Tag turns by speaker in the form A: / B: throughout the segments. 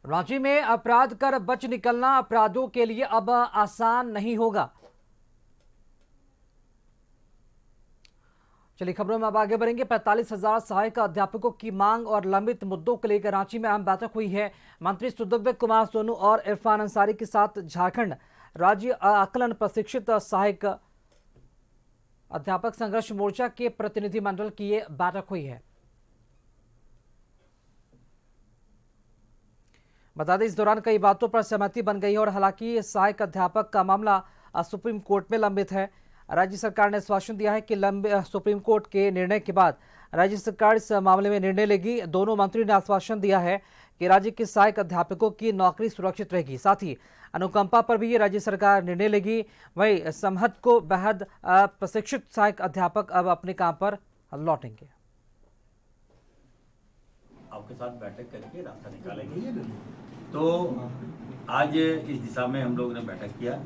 A: रांची में अपराध कर बच निकलना अपराधों के लिए अब आसान नहीं होगा। चलिए खबरों में अब आगे बढ़ेंगे। 45,000 सहायक अध्यापकों की मांग और लंबित मुद्दों को लेकर रांची में अहम बैठक हुई है। मंत्री सुदिव्य कुमार सोनू और इरफान अंसारी के साथ झारखंड राज्य आकलन प्रशिक्षित सहायक अध्यापक संघर्ष मोर्चा के प्रतिनिधिमंडल की ये बैठक हुई है। बता दें इस दौरान कई बातों पर सहमति बन गई है और हालांकि सहायक अध्यापक का मामला सुप्रीम कोर्ट में लंबित है। राज्य सरकार ने आश्वासन दिया है कि सुप्रीम कोर्ट के निर्णय के बाद राज्य सरकार इस मामले में निर्णय लेगी। दोनों मंत्री ने आश्वासन दिया है कि राज्य के सहायक अध्यापकों की नौकरी सुरक्षित रहेगी, साथ ही अनुकंपा पर भी राज्य सरकार निर्णय लेगी। वहीं समहत को बेहद प्रशिक्षित सहायक अध्यापक अब अपने काम पर लौटेंगे।
B: आपके साथ बैठक करके रास्ता निकालेंगे। तो आज इस दिशा में हम लोगों ने बैठक किया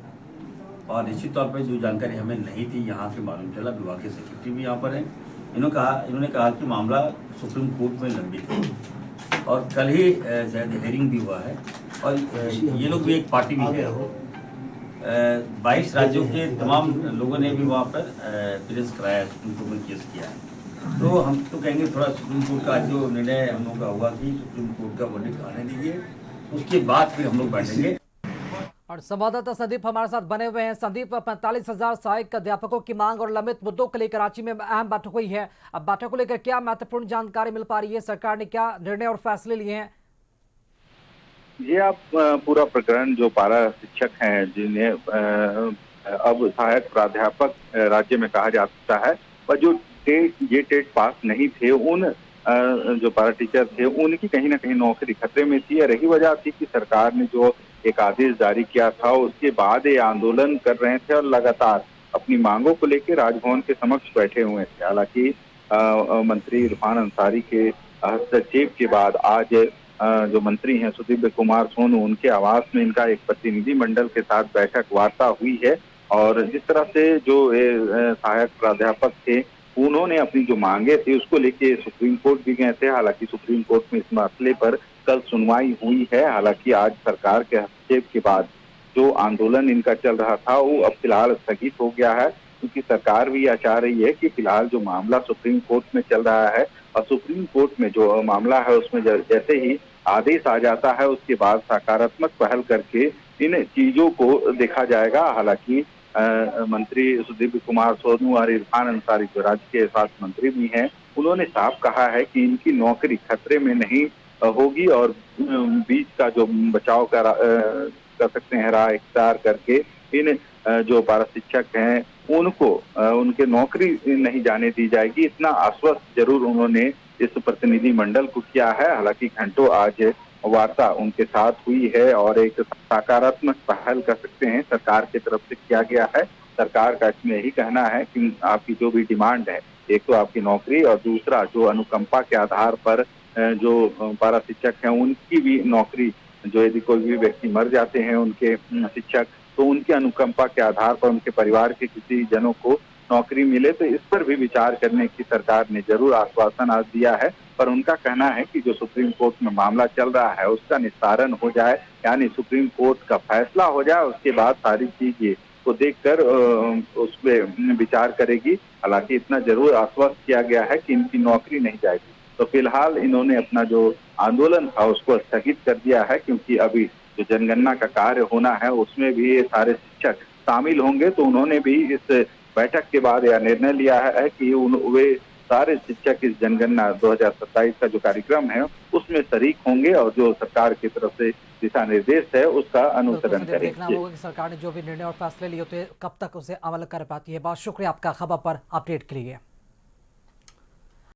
B: और निश्चित तौर पर जो जानकारी हमें नहीं थी यहाँ से मालूम चला, विभाग के सेक्रेटरी भी यहाँ पर हैं। इन्होंने कहा कि मामला सुप्रीम कोर्ट में लंबित है और कल ही शायद हेयरिंग भी हुआ है और ये लोग भी एक पार्टी भी है। 22 राज्यों के तमाम लोगों ने भी वहाँ पर प्रेस कराया, सुप्रीम कोर्ट में केस किया है। तो हम तो कहेंगे थोड़ा सुप्रीम कोर्ट का जो निर्णय हम लोग का होगा कि सुप्रीम कोर्ट का वर्डिक्ट आने दीजिए, उसके बाद फिर हम लोग बैठेंगे।
A: और संवाददाता संदीप हमारे साथ बने हुए हैं। संदीप, 45,000 सहायक अध्यापकों की मांग और लंबित मुद्दों को लेकर रांची में अहम बैठक हुई है। अब बैठक को लेकर क्या महत्वपूर्ण जानकारी मिल पा रही है? सरकार ने क्या निर्णय और फैसले लिए हैं?
C: ये आप पूरा प्रकरण जो पारा शिक्षक हैं जिन्हें अब सहायक प्राध्यापक राज्य में कहा जाता है, और जो ये टेट पास नहीं थे, उन जो पारा टीचर थे उनकी कहीं ना कहीं नौकरी खतरे में थी। रही वजह थी कि सरकार ने जो एक आदेश जारी किया था उसके बाद ये आंदोलन कर रहे थे और लगातार अपनी मांगों को लेकर राजभवन के समक्ष बैठे हुए थे। हालांकि मंत्री इरफान अंसारी के हस्तक्षेप के बाद आज जो मंत्री हैं सुदिव्य कुमार सोनू, उनके आवास में इनका एक प्रतिनिधि मंडल के साथ बैठक वार्ता हुई है। और जिस तरह से जो सहायक प्राध्यापक थे उन्होंने अपनी जो मांगे थी उसको लेके सुप्रीम कोर्ट भी गए थे। हालांकि सुप्रीम कोर्ट में इस मसले पर कल सुनवाई हुई है। हालांकि आज सरकार के हस्तक्षेप के बाद जो आंदोलन इनका चल रहा था वो अब फिलहाल स्थगित हो गया है, क्योंकि सरकार भी यह चाह रही है कि फिलहाल जो मामला सुप्रीम कोर्ट में चल रहा है और सुप्रीम कोर्ट में जो मामला है उसमें जैसे ही आदेश आ जाता है उसके बाद सकारात्मक पहल करके इन चीजों को देखा जाएगा। हालांकि मंत्री सुदिव्य कुमार सोनू और इरफान अंसारी जो राज्य के स्वास्थ्य मंत्री भी हैं, उन्होंने साफ कहा है कि इनकी नौकरी खतरे में नहीं होगी और बीच का जो बचाव कर सकते हैं राह इख्तियार करके इन जो पारा शिक्षक हैं उनको उनके नौकरी नहीं जाने दी जाएगी। इतना आश्वस्त जरूर उन्होंने इस प्रतिनिधि मंडल को किया है। हालांकि घंटों आज वार्ता उनके साथ हुई है और एक सकारात्मक पहल कर सकते हैं सरकार की तरफ से किया गया है। सरकार का इसमें यही कहना है कि आपकी जो भी डिमांड है, एक तो आपकी नौकरी और दूसरा जो अनुकंपा के आधार पर जो पारा शिक्षक हैं उनकी भी नौकरी, जो यदि कोई भी व्यक्ति मर जाते हैं उनके शिक्षक, तो उनके अनुकंपा के आधार पर उनके परिवार के किसी जनों को नौकरी मिले, तो इस पर भी विचार करने की सरकार ने जरूर आश्वासन आज दिया है। पर उनका कहना है कि जो सुप्रीम कोर्ट में मामला चल रहा है उसका निस्तारण हो जाए, यानी सुप्रीम कोर्ट का फैसला हो जाए, उसके बाद सारी चीजें को देखकर उस पर विचार करेगी। हालांकि इतना जरूर आश्वस्त किया गया है कि इनकी नौकरी नहीं जाएगी। तो फिलहाल इन्होंने अपना जो आंदोलन था उसको स्थगित कर दिया है, क्योंकि अभी जो जनगणना का कार्य होना है उसमें भी ये सारे शिक्षक शामिल होंगे। तो उन्होंने भी इस बैठक के बाद यह निर्णय लिया है कि वे सारे शिक्षक इस जनगणना 2027 का जो कार्यक्रम है उसमें शरीक होंगे और जो सरकार की तरफ से दिशा निर्देश है उसका अनुसरण करेंगे।
A: देखना होगा कि सरकार ने जो भी निर्णय और फैसले लिए होते कब तक उसे अमल कर पाती है। बहुत शुक्रिया आपका खबर पर अपडेट के लिए।